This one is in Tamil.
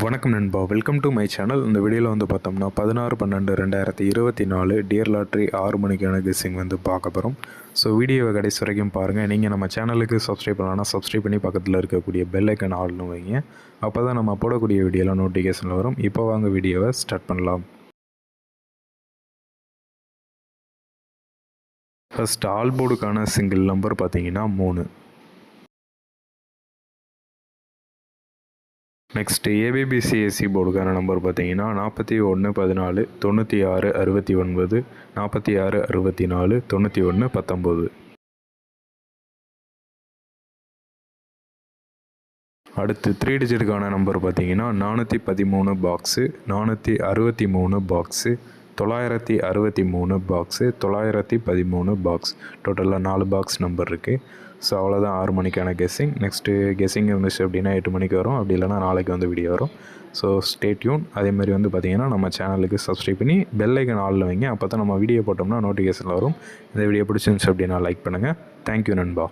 வணக்கம் நண்பா, வெல்கம் டு மை சேனல். இந்த வீடியோவில் வந்து பார்த்தோம்னா 16/12/2024 டியர் லாட்ரி 6 மணிக்கான கெஸ்ஸிங் வந்து பார்க்க போகிறோம். ஸோ வீடியோவை கடைசி வரைக்கும் பாருங்கள். நீங்கள் நம்ம சேனலுக்கு சப்ஸ்கிரைப் பண்ணலாம்னா சப்ஸ்கிரைப் பண்ணி பக்கத்தில் இருக்கக்கூடிய பெல் ஐக்கன் ஆல்னு வைங்க. அப்போ தான் நம்ம போடக்கூடிய வீடியோவில் நோட்டிஃபிகேஷன் வரும். இப்போ வாங்க வீடியோவை ஸ்டார்ட் பண்ணலாம். ஃபர்ஸ்ட் ஆல் போர்டுக்கான சிங்கிள் நம்பர் பார்த்தீங்கன்னா 3. நெக்ஸ்ட்டு ஏபிபிசிஎஸ்சி போர்டுக்கான நம்பர் பார்த்தீங்கன்னா 4114 96 69 46 64 91 19. அடுத்து 3 டிஜிட்டுக்கான நம்பர் பார்த்தீங்கன்னா 413 பாக்ஸு, 463 பாக்ஸு, 963 பாக்ஸு, 913 பாக்ஸ். டோட்டலாக 4 பாக்ஸ் நம்பர் இருக்குது. ஸோ அவ்வளோதான் 6 மணிக்கான கெஸ்ஸிங். நெக்ஸ்ட்டு கெஸ்ஸிங் இருந்துச்சு அப்படின்னா 8 மணிக்கு வரும். அப்படி இல்லைனா நாளைக்கு வந்து வீடியோ வரும். So stay tune. அதேமாதிரி வந்து பார்த்திங்கன்னா நம்ம சேனலுக்கு சப்ஸ்கிரைப் பண்ணி பெல் ஐக்கன் ஆலில் வைங்க. அப்போ தான் நம்ம வீடியோ போட்டோம்னா நோட்டிஃபிகேஷன் வரும். இந்த வீடியோ பிடிச்சிருந்துச்சு அப்படின்னா லைக் பண்ணுங்கள். தேங்க்யூ நண்பா.